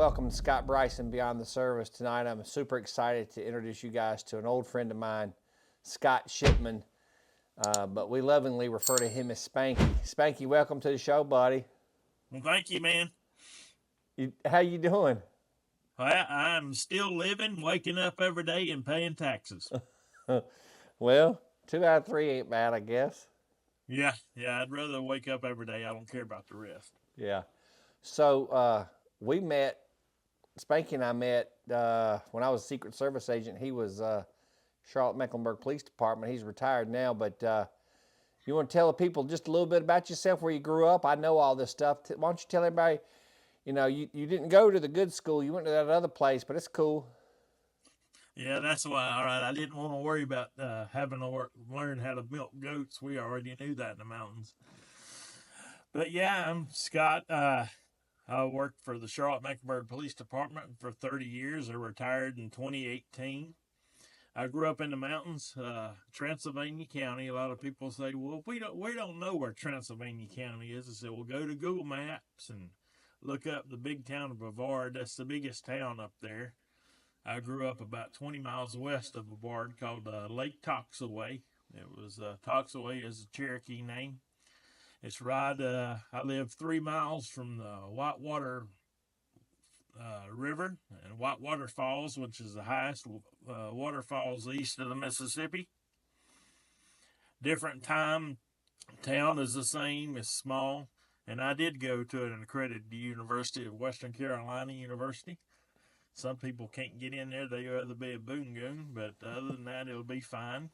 welcome Scott Bryson Beyond the Service tonight. I'm super excited to introduce you guys to an old friend of mine, Scott Shipman, but we lovingly refer to him as Spanky. Spanky, welcome to the show, buddy. Well, thank you, man. How you doing? I'm still living, waking up every day, and paying taxes. Well, 2 out of 3 ain't bad, I guess. Yeah, I'd rather wake up every day. I don't care about the rest. Yeah. So we met, Spanky and I met when I was a Secret Service agent. He was Charlotte Mecklenburg Police Department. He's retired now, but you want to tell the people just a little bit about yourself, where you grew up? I know all this stuff. Why don't you tell everybody, you didn't go to the good school. You went to that other place, but it's cool. Yeah, that's why. All right, I didn't want to worry about having to learn how to milk goats. We already knew that in the mountains. But yeah, I'm Scott. I worked for the Charlotte Mecklenburg Police Department for 30 years. I retired in 2018. I grew up in the mountains, Transylvania County. A lot of people say, "Well, we don't know where Transylvania County is." I said, "Well, go to Google Maps and look up the big town of Brevard. That's the biggest town up there." I grew up about 20 miles west of Brevard, called Lake Toxaway. It was Toxaway is a Cherokee name. It's right. I live 3 miles from the Whitewater River and Whitewater Falls, which is the highest waterfalls east of the Mississippi. Different time. Town is the same. It's small. And I did go to an accredited University of Western Carolina University. Some people can't get in there. They'd rather be a boongoon, but other than that, it'll be fine.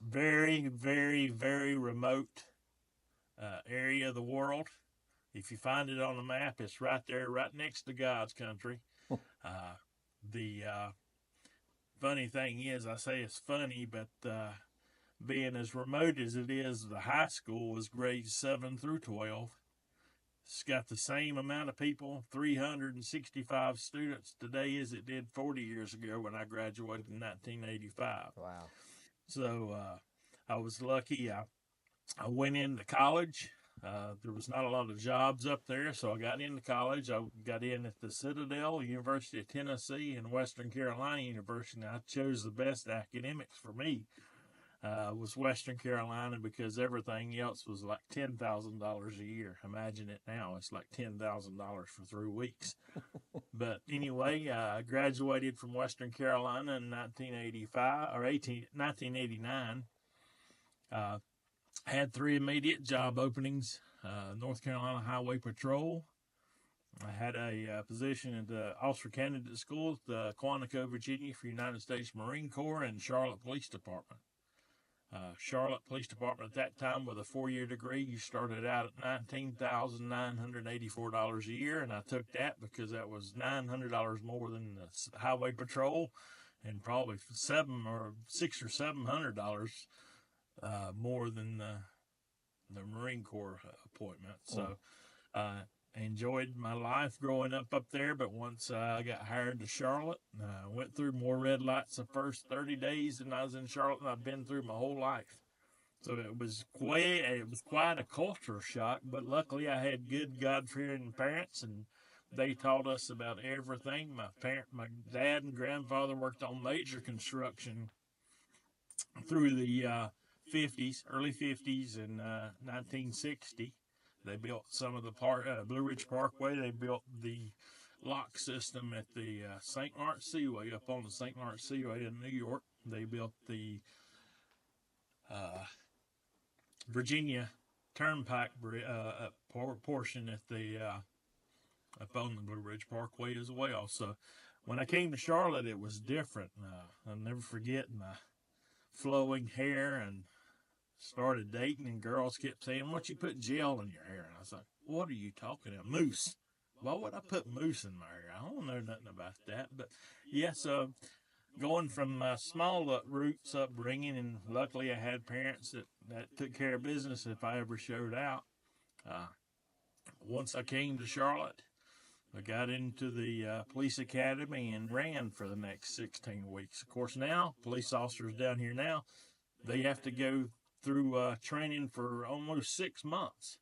Very, very, very remote area of the world. If you find it on the map, it's right there, right next to God's country. The funny thing is, I say it's funny, but being as remote as it is, the high school is grades 7 through 12. It's got the same amount of people, 365 students today as it did 40 years ago when I graduated in 1985. Wow. So I was lucky. I went into college. There was not a lot of jobs up there, so I got into college. I got in at the Citadel, University of Tennessee, and Western Carolina University. And I chose the best academics for me. Was Western Carolina, because everything else was like $10,000 a year. Imagine it now. It's like $10,000 for 3 weeks. But anyway, I graduated from Western Carolina in 1989. Had 3 immediate job openings. North Carolina Highway Patrol. I had a position at the Officer Candidate School at Quantico, Virginia for United States Marine Corps, and Charlotte Police Department. Charlotte Police Department at that time, with a 4-year degree, you started out at $19,984 a year, and I took that because that was $900 more than the Highway Patrol, and probably $600 or $700 more than the Marine Corps appointment. So I enjoyed my life growing up there, but once I got hired to Charlotte, I went through more red lights the first 30 days than I was in Charlotte, and I've been through my whole life. So it was quite a culture shock, but luckily I had good God-fearing parents, and they taught us about everything. My dad and grandfather worked on major construction through the early 50s, and 1960. They built some of the Blue Ridge Parkway. They built the lock system at the St. Lawrence Seaway, up on the St. Lawrence Seaway in New York. They built the Virginia Turnpike portion at the up on the Blue Ridge Parkway as well. So when I came to Charlotte, it was different. I'll never forget my flowing hair, and started dating, and girls kept saying, "What you put gel in your hair?" And I was like, "What are you talking about? Mousse? Why would I put mousse in my hair? I don't know nothing about that." But yeah, so going from my small roots upbringing, and luckily I had parents that took care of business if I ever showed out. Once I came to Charlotte, I got into the police academy and ran for the next 16 weeks. Of course, now police officers down here they have to go through training for almost 6 months.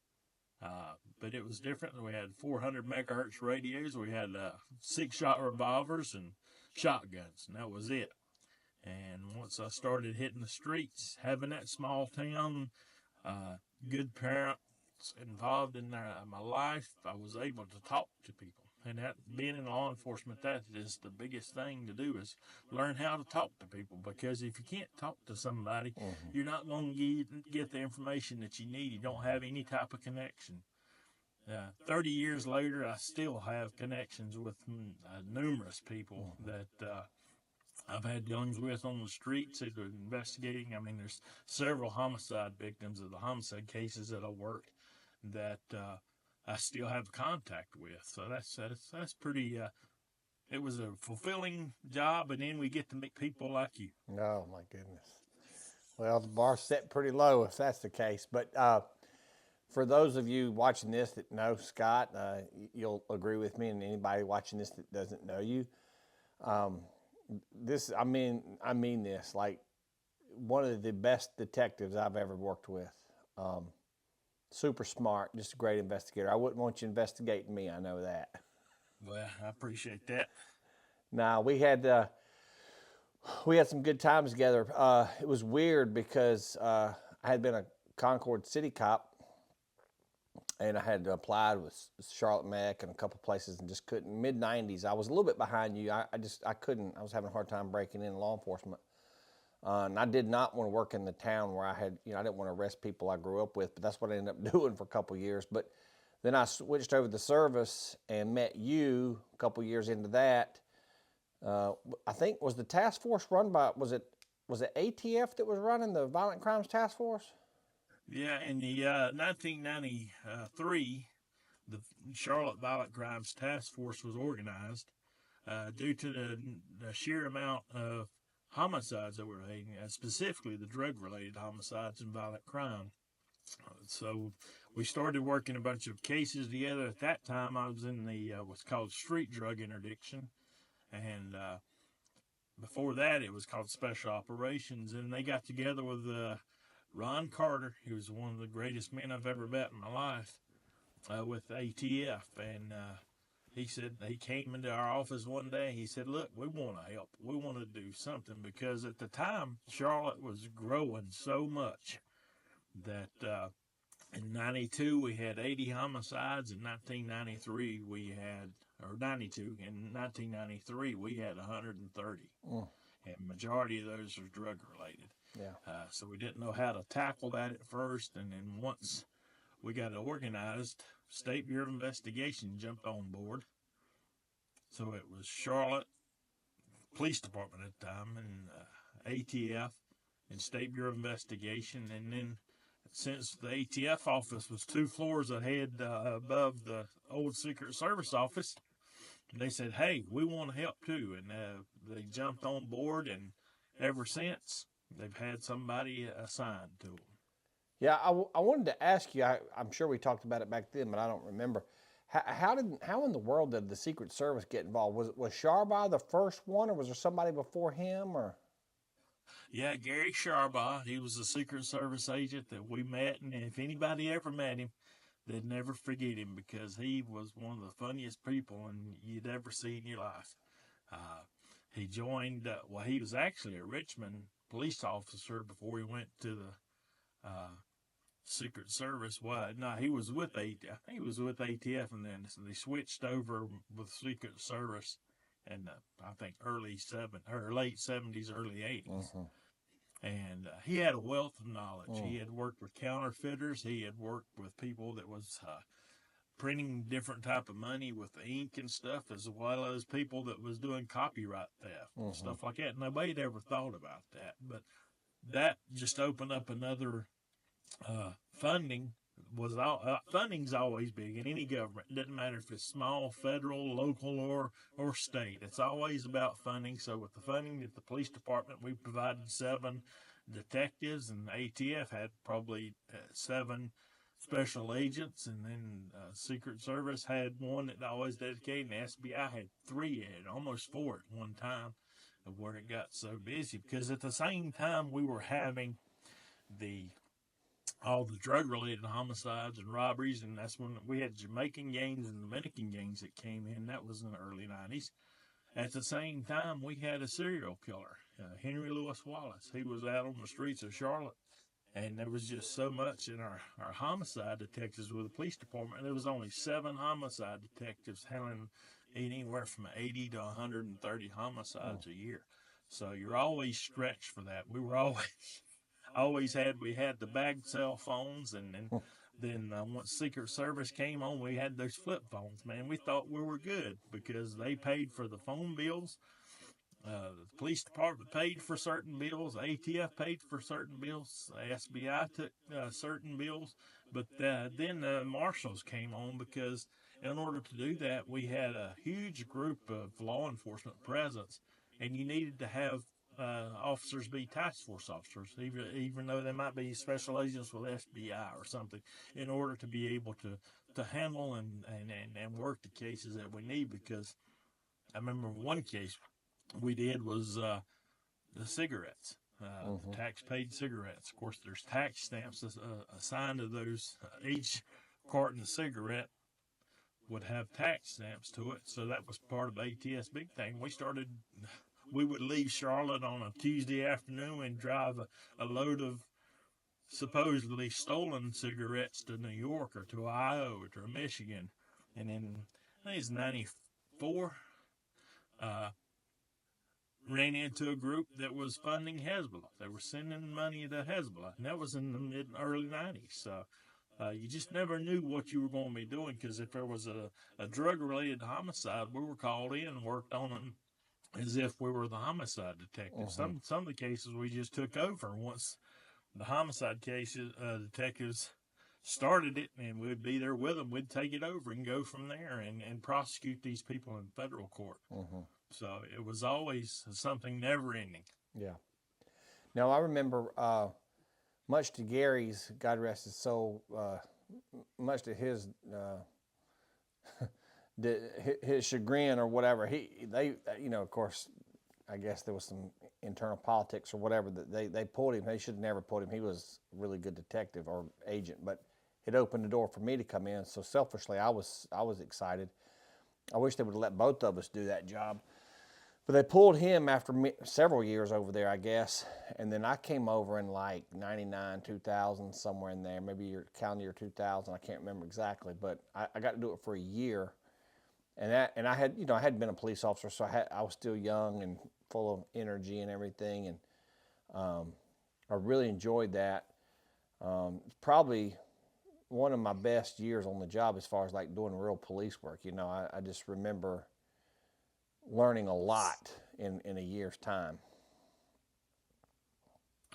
But it was different. We had 400 megahertz radios. We had 6-shot revolvers and shotguns, and that was it. And once I started hitting the streets, having that small town, good parents involved in my life, I was able to talk to people. And that, being in law enforcement, that is the biggest thing to do, is learn how to talk to people. Because if you can't talk to somebody, you're not going to get the information that you need. You don't have any type of connection. 30 years later, I still have connections with numerous people that I've had dealings with on the streets that are investigating. I mean, there's several homicide victims of the homicide cases that I worked that I still have contact with. So that's pretty. It was a fulfilling job, and then we get to meet people like you. Oh my goodness. Well, the bar's set pretty low if that's the case. But for those of you watching this that know Scott, you'll agree with me, and anybody watching this that doesn't know you, I mean this, like one of the best detectives I've ever worked with. Super smart, just a great investigator. I wouldn't want you investigating me, I know that. Well, I appreciate that. Now, we had some good times together. It was weird because I had been a Concord City cop, and I had applied with Charlotte Mech and a couple places and just couldn't. Mid-90s, I was a little bit behind you. I couldn't. I was having a hard time breaking in law enforcement. And I did not want to work in the town where I didn't want to arrest people I grew up with, but that's what I ended up doing for a couple of years. But then I switched over to the service and met you a couple of years into that. I think, was the task force run by, was it ATF that was running the Violent Crimes Task Force? Yeah, in the 1993, the Charlotte Violent Crimes Task Force was organized due to the sheer amount of homicides that were having, specifically the drug-related homicides and violent crime. So we started working a bunch of cases together. At that time, I was in the what's called street drug interdiction, and before that, it was called special operations. And they got together with Ron Carter, who was one of the greatest men I've ever met in my life, with ATF, and he said, he came into our office one day. He said, "Look, we want to help. We want to do something," because at the time, Charlotte was growing so much that in 92 we had 80 homicides. In 1993 we had, or 92, in 1993 we had 130. And majority of those are drug related. Yeah. So we didn't know how to tackle that at first, and then once we got it organized, State Bureau of Investigation jumped on board. So it was Charlotte Police Department at the time, and ATF, and State Bureau of Investigation. And then since the ATF office was 2 floors ahead above the old Secret Service office, they said, "Hey, we want to help too." And they jumped on board, and ever since, they've had somebody assigned to them. Yeah, I wanted to ask you, I'm sure we talked about it back then, but I don't remember. How in the world did the Secret Service get involved? Was Sharbaugh the first one, or was there somebody before him? Or Yeah, Gary Sharbaugh, he was a Secret Service agent that we met, and if anybody ever met him, they'd never forget him, because he was one of the funniest people you'd ever see in your life. He joined, he was actually a Richmond police officer before he went to the Secret Service. Well, no, he was with ATF. I think he was with ATF, and then they switched over with Secret Service in I think late 70s, early 80s. And he had a wealth of knowledge. He had worked with counterfeiters. He had worked with people that was printing different type of money with ink and stuff, as well as people that was doing copyright theft and stuff like that. Nobody had ever thought about that, but that just opened up another funding. Funding's always big in any government. It doesn't matter if it's small, federal, local, or state. It's always about funding. So with the funding at the police department, we provided 7 detectives, and ATF had probably 7 special agents, and then Secret Service had 1 that always dedicated, and the SBI had 3, and almost 4 at one time, of where it got so busy. Because at the same time we were having the all the drug-related homicides and robberies, and that's when we had Jamaican gangs and Dominican gangs that came in. That was in the early 90s. At the same time, we had a serial killer, Henry Louis Wallace. He was out on the streets of Charlotte, and there was just so much in our homicide detectives with the police department. There was only 7 homicide detectives handling anywhere from 80 to 130 homicides a year. So you're always stretched for that. We were we had the bagged cell phones, and then once Secret Service came on, we had those flip phones. Man, we thought we were good because they paid for the phone bills. The police department paid for certain bills. The ATF paid for certain bills. The SBI took certain bills. But then the marshals came on because in order to do that, we had a huge group of law enforcement presence, and you needed to have officers be task force officers, even though they might be special agents with FBI or something, in order to be able to handle and work the cases that we need. Because I remember one case we did was the cigarettes, the tax paid cigarettes. Of course, there's tax stamps assigned to those. Each carton of cigarette would have tax stamps to it, so that was part of ATS big thing. We would leave Charlotte on a Tuesday afternoon and drive a load of supposedly stolen cigarettes to New York or to Ohio or to Michigan. And then I think it's 94, ran into a group that was funding Hezbollah. They were sending money to Hezbollah, and that was in the early 90s. So you just never knew what you were going to be doing, because if there was a drug-related homicide, we were called in and worked on them as if we were the homicide detectives. Some of the cases we just took over once the homicide cases detectives started it, and we'd be there with them. We'd take it over and go from there and prosecute these people in federal court. So it was always something never-ending. Yeah. Now, I remember, much to Gary's, God rest his soul, much to his his chagrin or whatever, of course, I guess there was some internal politics or whatever that they pulled him. They should have never pulled him. He was a really good detective or agent, but it opened the door for me to come in. So selfishly, I was excited. I wish they would have let both of us do that job. But they pulled him after several years over there, I guess. And then I came over in like 99, 2000, somewhere in there, maybe your calendar year 2000. I can't remember exactly, but I got to do it for a year. And I hadn't been a police officer, so I was still young and full of energy and everything. And I really enjoyed that. Probably one of my best years on the job as far as like doing real police work. I just remember learning a lot in a year's time.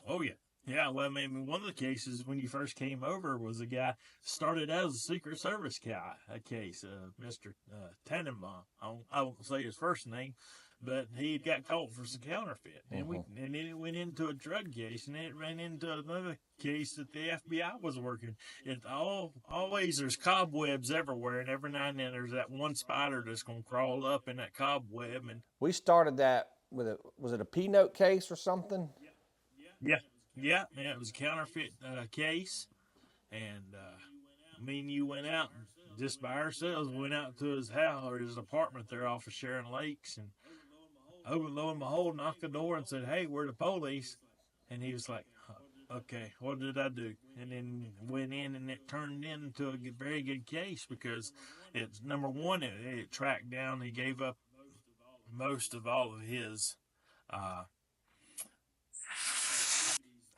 Oh, yeah. Yeah, well, I mean, one of the cases when you first came over was a guy started out as a Secret Service guy, Mr. Tannenbaum. I won't say his first name, but he got caught for some counterfeit. And then it went into a drug case, and then it ran into another case that the FBI was working. Always there's cobwebs everywhere, and every now and then there's that one spider that's going to crawl up in that cobweb. And we started that with was it a P-note case or something? Yeah, it was a counterfeit case, and me and you went out just by ourselves. We went out to his house or his apartment there off of Sharon Lakes, and lo and behold, knocked the door and said, "Hey, we're the police." And he was like, "Okay, what did I do?" And then went in, and it turned into a very good case because it's number one, it tracked down. He gave up most of all of his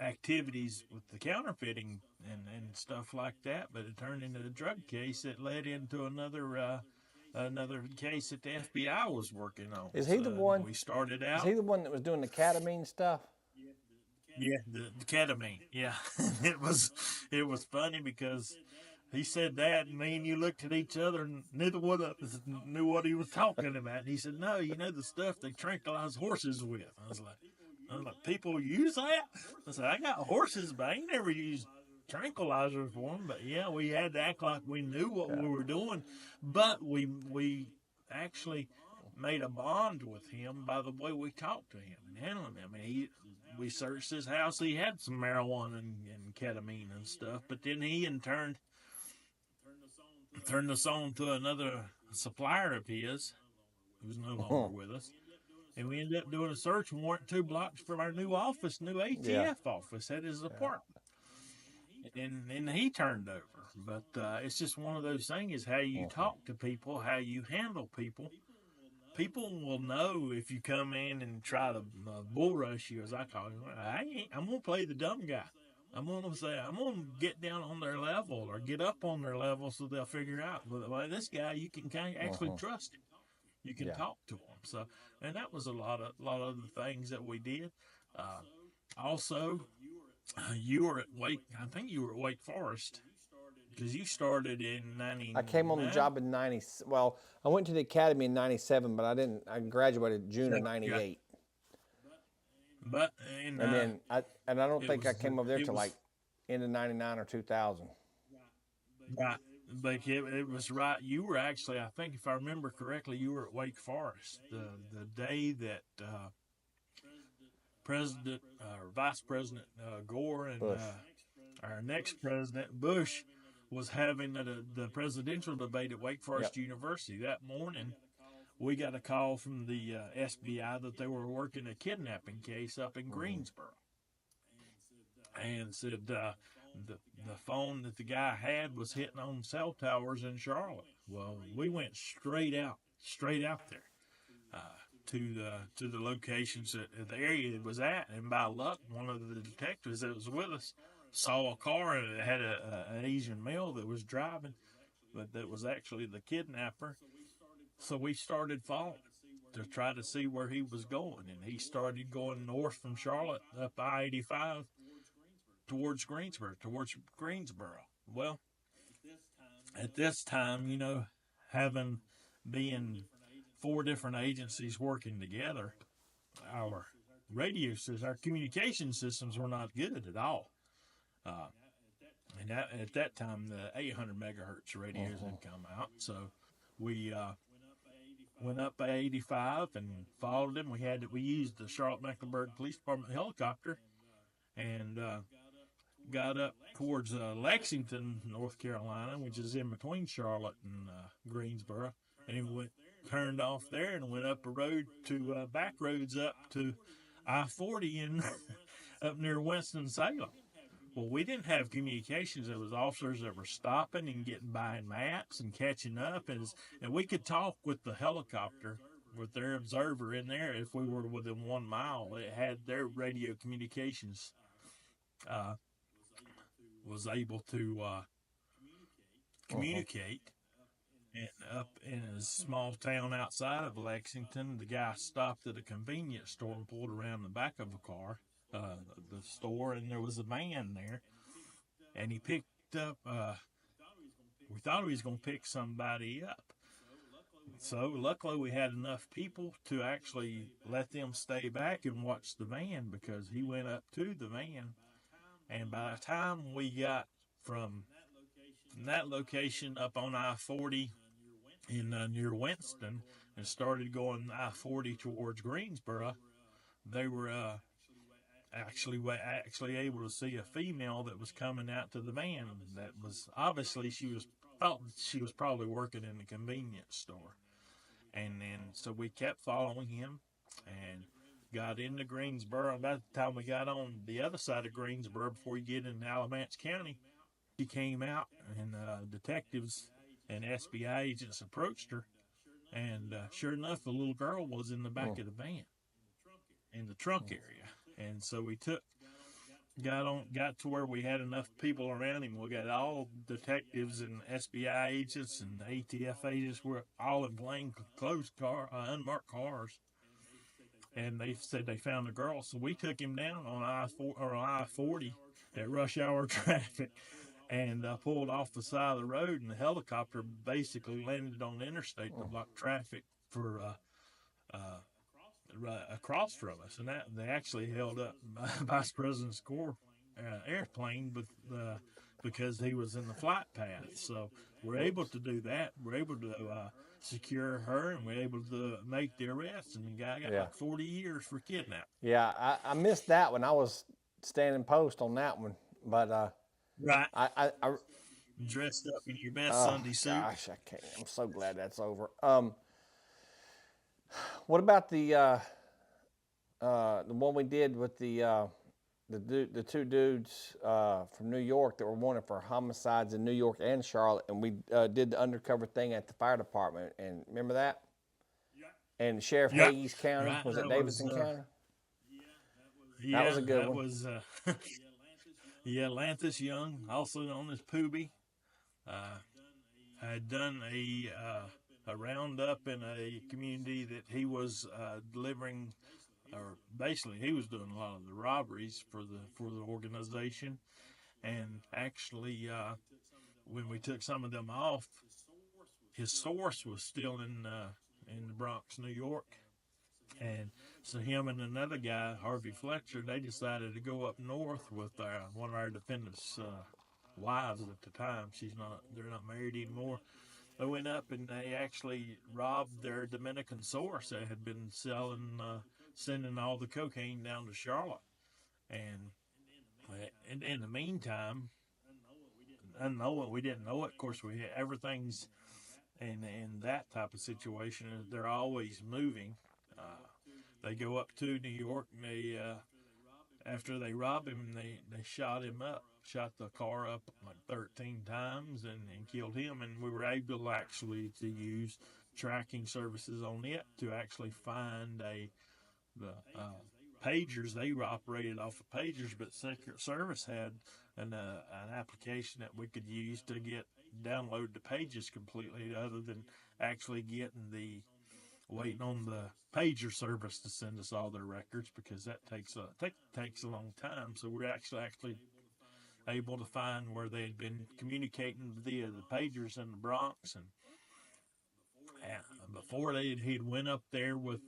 activities with the counterfeiting and stuff like that, but it turned into a drug case that led into another case that the FBI was working on. Is he the one? We started out. Is he the one that was doing the ketamine stuff? Yeah, the ketamine. Yeah, it was funny because he said that, and me and you looked at each other, and neither one of us knew what he was talking about. And he said, "No, the stuff they tranquilize horses with." I was like, "People use that?" I said, "I got horses, but I ain't never used tranquilizers for them." But yeah, we had to act like we knew what we were doing. But we actually made a bond with him by the way we talked to him and handling him. We searched his house. He had some marijuana and ketamine and stuff, but then he in turn turned us on to another supplier of his who's no longer with us. And we ended up doing a search warrant 2 blocks from our new office, new Yeah. ATF office at his apartment. And he turned over. But it's just one of those things is how you talk to people, how you handle people. People will know if you come in and try to bull rush you, as I call it. I'm going to play the dumb guy. I'm going to say, I'm going to get down on their level or get up on their level so they'll figure out, well, this guy, you can kind of actually trust him. You can talk to him. So, and that was a lot of the things that we did. Also, you were at Wake. I think you were at Wake Forest because you started in '99. I came on the job in '90. Well, I went to the academy in '97, but I didn't. I graduated June of '98. But and then I don't think I came over there till like end of '99 or 2000. Right. But it was right. You were actually, I think, if I remember correctly, you were at Wake Forest the day that President or Vice President Gore and our next president Bush was having the presidential debate at Wake Forest University. That morning, we got a call from the SBI that they were working a kidnapping case up in Greensboro, and said the phone that the guy had was hitting on cell towers in Charlotte. Well, we went straight out there to the locations that the area it was at, and by luck, one of the detectives that was with us saw a car and it had an Asian male that was driving, but that was actually the kidnapper. So we started following to try to see where he was going, and he started going north from Charlotte up I-85 towards Greensboro. Well, at this time, being 4 different agencies working together, our our communication systems were not good at all. And at that time, the 800 megahertz radios had come out, so we went up by 85 and followed him. We used the Charlotte-Mecklenburg Police Department helicopter and got up towards Lexington, North Carolina, which is in between Charlotte and Greensboro, and we turned off there and went up a road to back roads up to I-40 and up near Winston-Salem. Well, we didn't have communications. There was officers that were stopping and getting by maps and catching up, and we could talk with the helicopter, with their observer in there if we were within 1 mile. It had their radio communications. Was able to communicate. And up in a small town outside of Lexington, the guy stopped at a convenience store and pulled around the back of a car, the store, and there was a man there. And he picked up, we thought he was going to pick somebody up. So luckily we had enough people to actually let them stay back and watch the van, because he went up to the van. And by the time we got from that location up on I-40 in near Winston and started going I-40 towards Greensboro, they were actually able to see a female that was coming out to the van. That was obviously she was probably working in the convenience store. And then so we kept following him and got into Greensboro. By the time we got on the other side of Greensboro, before you get into Alamance County, she came out, and detectives and SBI agents approached her, and sure enough, the little girl was in the back of the van, in the trunk area. And so we got to where we had enough people around him. We got all detectives and SBI agents and ATF agents were all in plain clothes unmarked cars. And they said they found the girl, so we took him down on I-40 at rush hour traffic and pulled off the side of the road, and the helicopter basically landed on the interstate to block traffic for across from us. And that they actually held up Vice President Gore airplane with because he was in the flight path. So we're able to do that. We're able to secure her, and we're able to make the arrest. And the guy got Yeah. like 40 years for kidnapping. Yeah, I missed that one. I was standing post on that one, but Right. I Dressed up in your best oh Sunday suit. gosh, I can't. I'm so glad that's over. What about the one we did with the two dudes from New York that were wanted for homicides in New York and Charlotte, and we did the undercover thing at the fire department. And remember that? And Sheriff Yeah. Hagees County, Right. was it That Davidson was, County? That was yeah, a good that one. was, yeah, Lanthus Young, also known as Pooby, uh, had done a roundup in a community that he was delivering, or basically he was doing a lot of the robberies for the organization, and actually when we took some of them off, his source was still in the Bronx, New York, and so him and another guy, Harvey Fletcher, they decided to go up north with one of our defendants' wives at the time. They're not married anymore. They went up and they actually robbed their Dominican source that had been sending all the cocaine down to Charlotte. And in the meantime, unknowing, we didn't know it. Of course, everything's in that type of situation. They're always moving. They go up to New York and they after they robbed him, they shot him up, shot the car up like 13 times and killed him. And we were able actually to use tracking services on it to actually find the pagers. They operated off of pagers, but Secret Service had an application that we could use to download the pages completely, other than actually waiting on the pager service to send us all their records, because that takes a long time. So we're actually able to find where they had been communicating via the pagers in the Bronx. And before he'd went up there with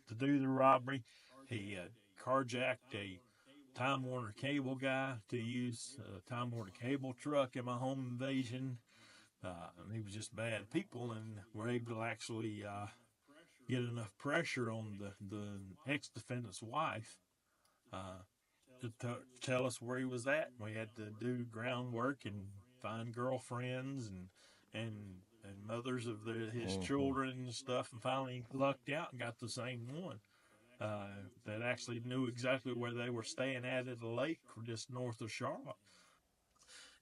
to do the robbery, he carjacked a Time Warner Cable guy to use a Time Warner Cable truck in my home invasion. And he was just bad people, and we're able to actually get enough pressure on the ex-defendant's wife to tell us where he was at. We had to do groundwork and find girlfriends and mothers of his children and stuff, and finally lucked out and got the same one that actually knew exactly where they were staying at a lake just north of Charlotte.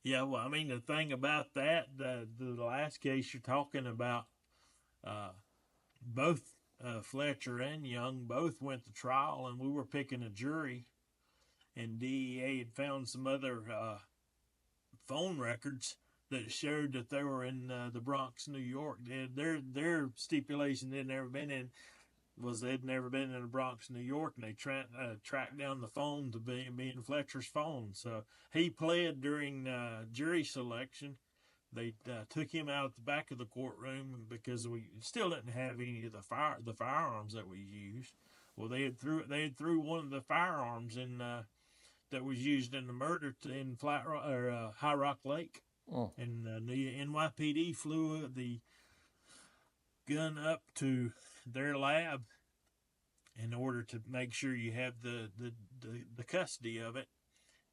Yeah, well, I mean, the thing about that, the last case you're talking about, uh, both Fletcher and Young both went to trial, and we were picking a jury, and DEA had found some other phone records that showed that they were in the Bronx, New York. Their stipulation they'd never been in the Bronx, New York, and they tracked down the phone to being Fletcher's phone. So he pled during jury selection. They took him out at the back of the courtroom because we still didn't have any of the firearms that we used. Well, they had threw one of the firearms in that was used in the murder in High Rock Lake, and the NYPD flew the gun up to their lab in order to make sure you have the custody of it.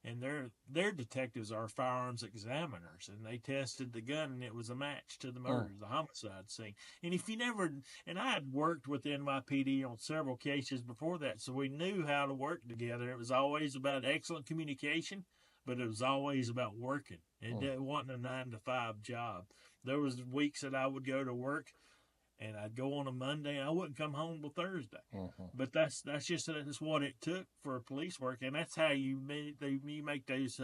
And their detectives are firearms examiners, and they tested the gun, and it was a match to the murder, the homicide scene. And and I had worked with the NYPD on several cases before that, so we knew how to work together. It was always about excellent communication, but it was always about working. It wasn't a 9-to-5 job. There was weeks that I would go to work, and I'd go on a Monday, and I wouldn't come home till Thursday. But that's what it took for police work, and that's how you make those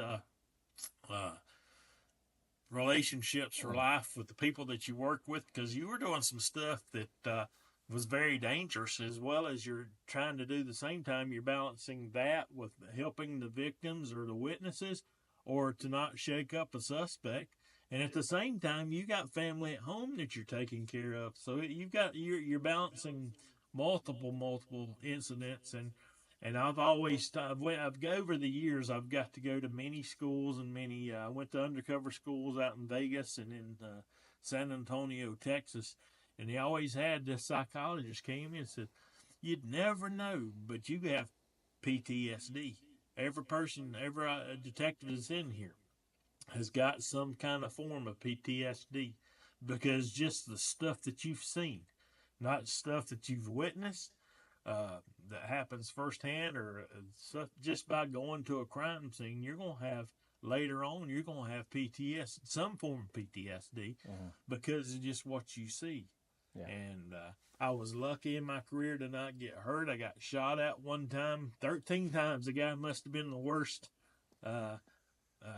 relationships for life with the people that you work with, because you were doing some stuff that was very dangerous, as well as you're trying to do the same time. You're balancing that with helping the victims or the witnesses, or to not shake up a suspect. And at the same time, you got family at home that you're taking care of. So you're balancing multiple incidents, And I've always, over the years, I've got to go to many schools and many, I went to undercover schools out in Vegas and in San Antonio, Texas. And they always had this psychologist came in and said, you'd never know, but you have PTSD. Every person, every detective that's in here has got some kind of form of PTSD because just the stuff that you've seen, not stuff that you've witnessed, that happens firsthand or stuff just by going to a crime scene, you're going to have later on, you're going to have PTSD, some form of PTSD, because of just what you see. Yeah. And I was lucky in my career to not get hurt. I got shot at one time, 13 times. The guy must have been the worst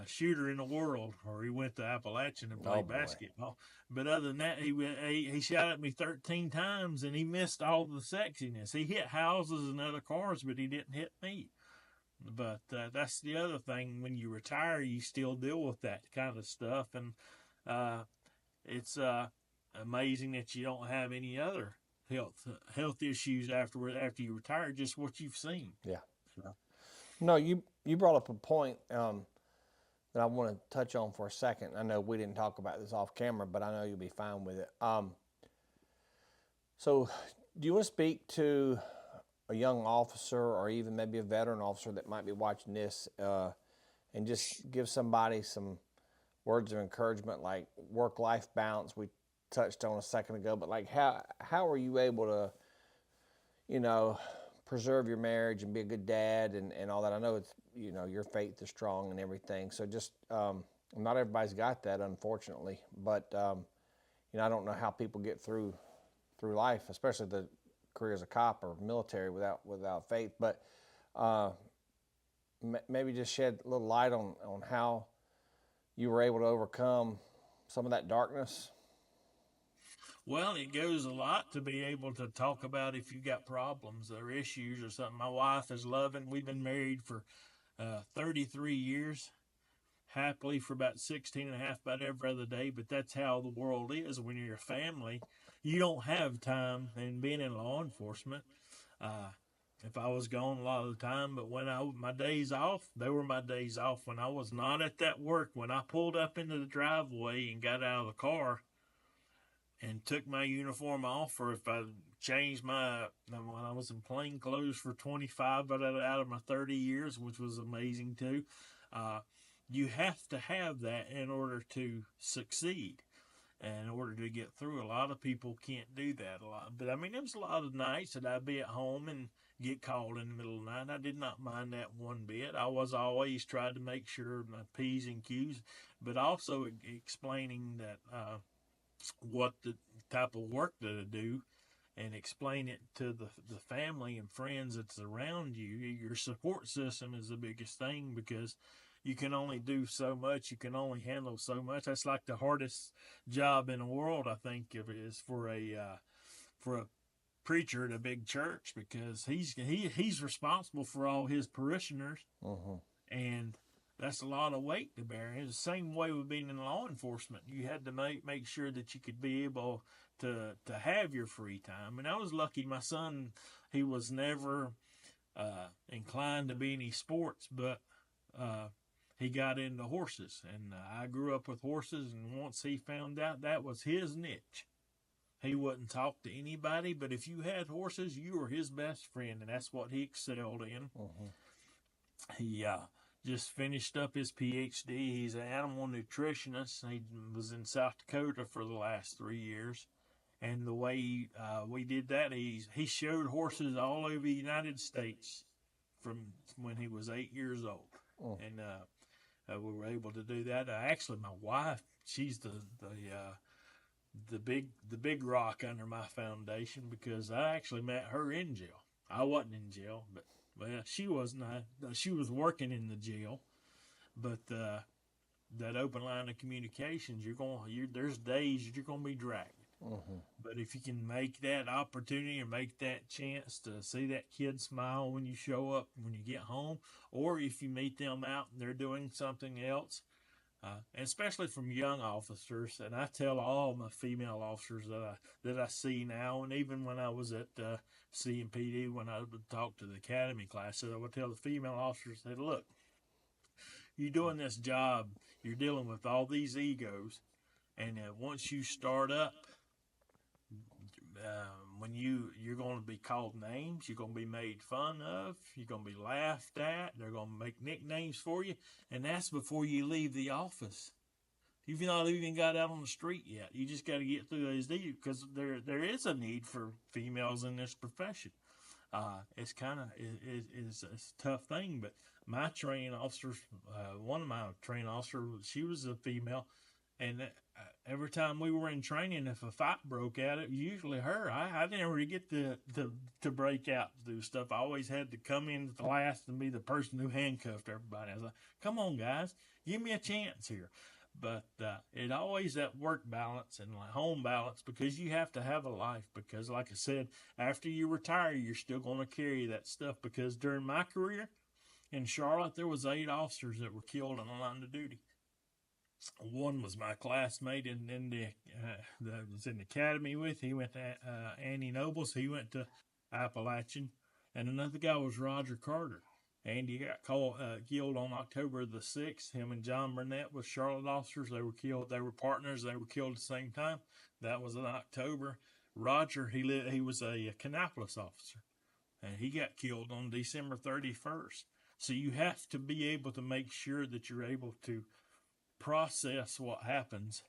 shooter in the world, or he went to Appalachian and played basketball. But other than that, he shot at me 13 times, and he missed all the sexiness. He hit houses and other cars, but he didn't hit me. But that's the other thing. When you retire, you still deal with that kind of stuff, and it's amazing that you don't have any other health issues after you retire. Just what you've seen. Yeah. So. No, you brought up a point that I want to touch on for a second. I know we didn't talk about this off camera, but I know you'll be fine with it. So do you want to speak to a young officer or even maybe a veteran officer that might be watching this and just give somebody some words of encouragement, like work-life balance we touched on a second ago, but like how are you able to, preserve your marriage and be a good dad and all that? I know it's, your faith is strong and everything. So just, not everybody's got that, unfortunately, but, I don't know how people get through life, especially the career as a cop or military without faith, but, maybe just shed a little light on how you were able to overcome some of that darkness. Well, it goes a lot to be able to talk about if you got problems or issues or something. My wife is loving. We've been married for 33 years, happily for about 16 and a half, about every other day. But that's how the world is when you're a family. You don't have time, and being in law enforcement, if I was gone a lot of the time, but when my days off, they were my days off. When I was not at that work, when I pulled up into the driveway and got out of the car and took my uniform off, or if I changed when I was in plain clothes for 25 out of my 30 years, which was amazing too, you have to have that in order to succeed. And in order to get through, a lot of people can't do that a lot. But I mean, there was a lot of nights that I'd be at home and get called in the middle of the night. I did not mind that one bit. I was always tried to make sure my P's and Q's, but also explaining that what the type of work that I do, and explain it to the family and friends that's around you. Your support system is the biggest thing, because you can only do so much. You can only handle so much. That's like the hardest job in the world, I think, is for a preacher at a big church, because he's responsible for all his parishioners, and that's a lot of weight to bear. It's the same way with being in law enforcement. You had to make sure that you could be able to have your free time. And I was lucky. My son, he was never inclined to be any sports, but he got into horses, and I grew up with horses, and once he found out that was his niche, he wouldn't talk to anybody, but if you had horses, you were his best friend, and that's what he excelled in. He just finished up his PhD. He's an animal nutritionist. He was in South Dakota for the last 3 years, and the way we did that, he showed horses all over the United States from when he was 8 years old. And we were able to do that. Actually, my wife, she's the big rock under my foundation, because I actually met her in jail. I wasn't in jail, but she was not. She was working in the jail, but that open line of communications, there's days you're gonna be dragged. But if you can make that opportunity or make that chance to see that kid smile when you show up, when you get home, or if you meet them out and they're doing something else, and especially from young officers. And I tell all my female officers that I see now, and even when I was at CMPD, when I would talk to the academy classes, I would tell the female officers that, look, you're doing this job, you're dealing with all these egos, and once you start up, when you're going to be called names, you're going to be made fun of, you're going to be laughed at, they're going to make nicknames for you, and that's before you leave the office. You've not even got out on the street yet. You just got to get through those needs, because there is a need for females in this profession. It's kind of it's a tough thing, but my training officers, one of my training officers, she was a female, and every time we were in training, if a fight broke out, it was usually her. I didn't really get to break out to do stuff. I always had to come in at the last and be the person who handcuffed everybody. I was like, come on, guys, give me a chance here. But it always that work balance and like home balance, because you have to have a life, because like I said, after you retire, you're still going to carry that stuff, because during my career in Charlotte, there was 8 officers that were killed in the line of duty. One was my classmate in the that was in the academy with. He went to Andy Nobles. He went to Appalachian, and another guy was Roger Carter. Andy got killed on October the 6th. Him and John Burnett was Charlotte officers. They were killed. They were partners. They were killed at the same time. That was in October. Roger, he was a Kannapolis officer, and he got killed on December 31st. So you have to be able to make sure that you're able to process what happens,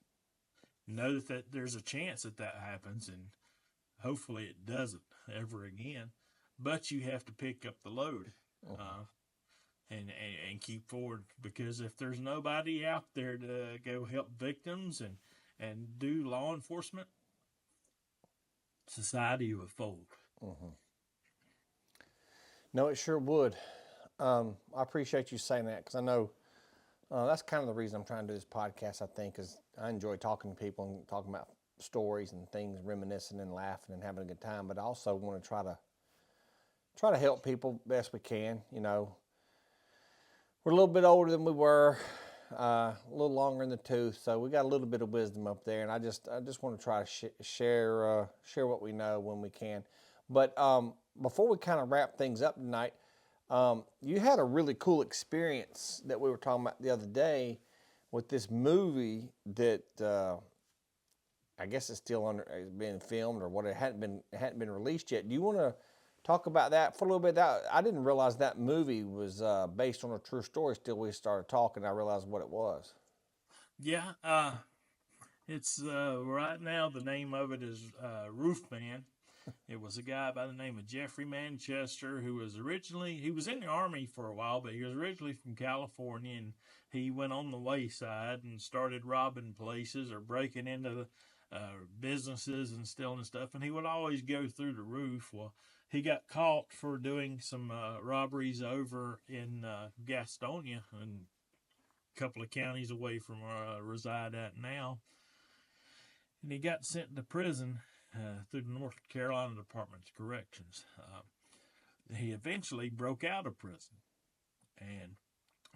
know that there's a chance that happens, and hopefully it doesn't ever again. But you have to pick up the load. And keep forward, because if there's nobody out there to go help victims and do law enforcement, society will fold. No, it sure would. I appreciate you saying that, because I know that's kind of the reason I'm trying to do this podcast, I think, is I enjoy talking to people and talking about stories and things, reminiscing and laughing and having a good time. But I also want to try to help people best we can. You know, we're a little bit older than we were, a little longer in the tooth, so we got a little bit of wisdom up there. And I just want to try to share what we know when we can. But before we kind of wrap things up tonight, you had a really cool experience that we were talking about the other day with this movie that I guess it's still it's being filmed, or what, it hadn't been released yet. Do you want to talk about that for a little bit? I didn't realize that movie was based on a true story till we started talking. I realized what it was. Yeah, it's right now the name of it is Roofman. It was a guy by the name of Jeffrey Manchester, who was he was in the Army for a while, but he was originally from California, and he went on the wayside and started robbing places or breaking into businesses and stealing stuff, and he would always go through the roof. Well, he got caught for doing some robberies over in Gastonia, and a couple of counties away from where I reside at now, and he got sent to prison through the North Carolina Department of Corrections. He eventually broke out of prison, and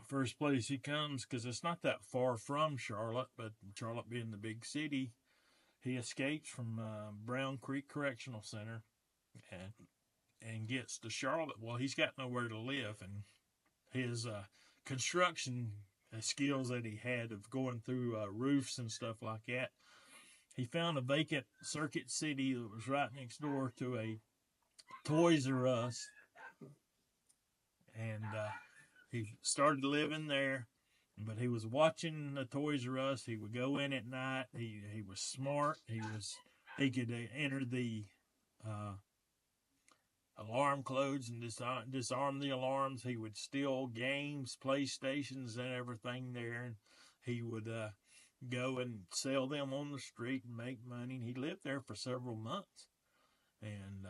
first place he comes, because it's not that far from Charlotte, but Charlotte being the big city, he escapes from Brown Creek Correctional Center and gets to Charlotte. Well, he's got nowhere to live, and his construction skills that he had of going through roofs and stuff like that, he found a vacant Circuit City that was right next door to a Toys R Us, and he started living there. But he was watching the Toys R Us. He would go in at night. He was smart. He could enter the alarm codes and disarm the alarms. He would steal games, PlayStations, and everything there. And he would go and sell them on the street and make money. And he lived there for several months. And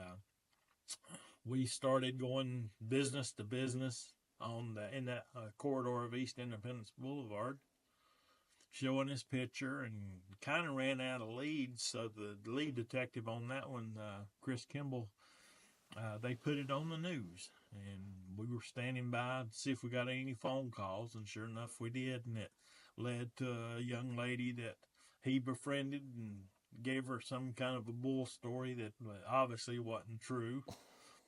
we started going business to business in that corridor of East Independence Boulevard, showing his picture, and kind of ran out of leads. So the lead detective on that one, Chris Kimball, they put it on the news, and we were standing by to see if we got any phone calls, and sure enough we did. And it led to a young lady that he befriended and gave her some kind of a bull story that obviously wasn't true.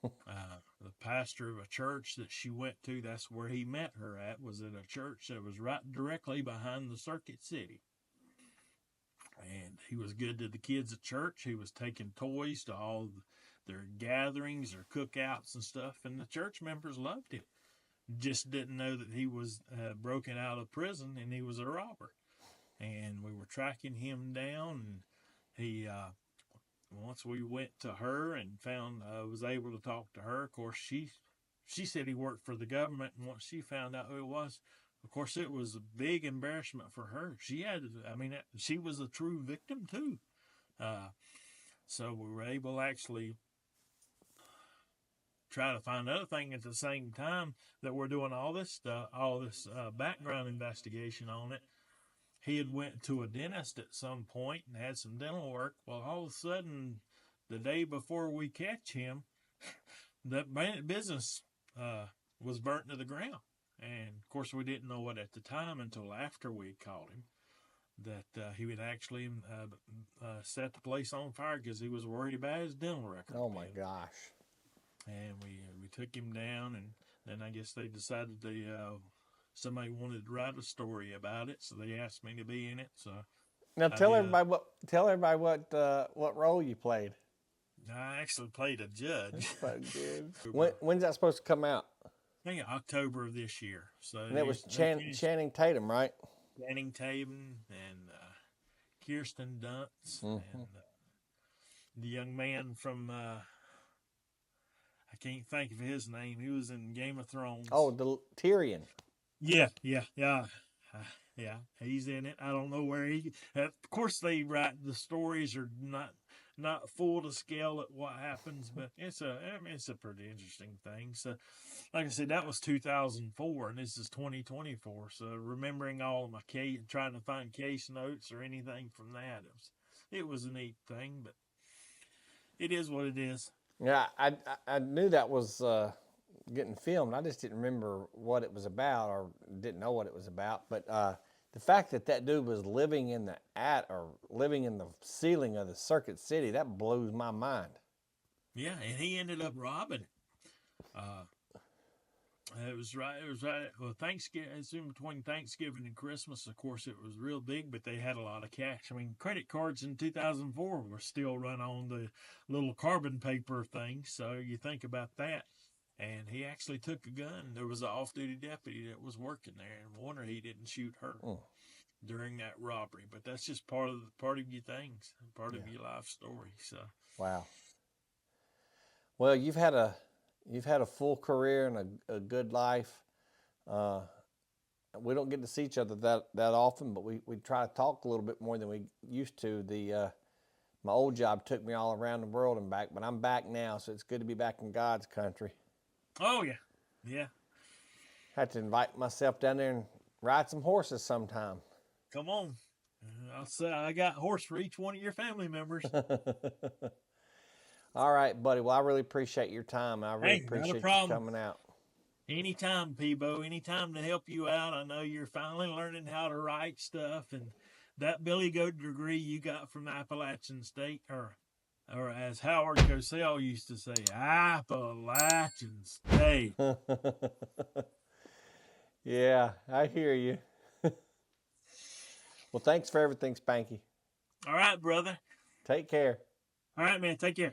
The pastor of a church that she went to, that's where he met her at, was at a church that was right directly behind the Circuit City. And he was good to the kids at church. He was taking toys to all their gatherings, their cookouts and stuff, and the church members loved him. Just didn't know that he was broken out of prison and he was a robber. And we were tracking him down, and he once we went to her and found was able to talk to her. Of course, she said he worked for the government, and once she found out who it was, of course, it was a big embarrassment for her. She was a true victim too. So we were able to actually try to find another thing at the same time that we're doing all this stuff, all this background investigation on it. He had went to a dentist at some point and had some dental work. Well, all of a sudden, the day before we catch him, that business was burnt to the ground. And of course, we didn't know it at the time until after we caught him, that he would actually set the place on fire because he was worried about his dental record. Oh my gosh. And we took him down, and then I guess they decided somebody wanted to write a story about it, so they asked me to be in it. So now tell everybody what role you played. I actually played a judge. When's that supposed to come out? I think October of this year. So and it was Channing Tatum, right? Channing Tatum and Kirsten Dunst and the young man from I can't think of his name. He was in Game of Thrones. Oh, Tyrion. Yeah. He's in it. I don't know where he. Of course, they write the stories are not full to scale at what happens, but it's a pretty interesting thing. So, like I said, that was 2004, and this is 2024. So, remembering all of my case, trying to find case notes or anything from that, it was a neat thing. But it is what it is. Yeah, I knew that was getting filmed. I just didn't remember what it was about or didn't know what it was about. But the fact that dude was living in the ceiling of the Circuit City, that blows my mind. Yeah, and he ended up robbing it. It was right. Well, Thanksgiving. It's in between Thanksgiving and Christmas. Of course, it was real big, but they had a lot of cash. I mean, credit cards in 2004 were still run on the little carbon paper thing. So you think about that. And he actually took a gun. There was an off-duty deputy that was working there, and I wonder he didn't shoot her during that robbery. But that's just part of your things, part of your life story. So wow. Well, you've had a full career and a good life. We don't get to see each other that often, but we try to talk a little bit more than we used to. My old job took me all around the world and back, but I'm back now, so it's good to be back in God's country. Oh yeah. Had to invite myself down there and ride some horses sometime. Come on, I'll say I got a horse for each one of your family members. All right, buddy. Well, I really appreciate your time. I really appreciate you coming out. Anytime, Peebo. Anytime to help you out. I know you're finally learning how to write stuff, and that Billy Goat degree you got from Appalachian State, or as Howard Cosell used to say, Appalachian State. Yeah, I hear you. Well, thanks for everything, Spanky. All right, brother. Take care. All right, man. Take care.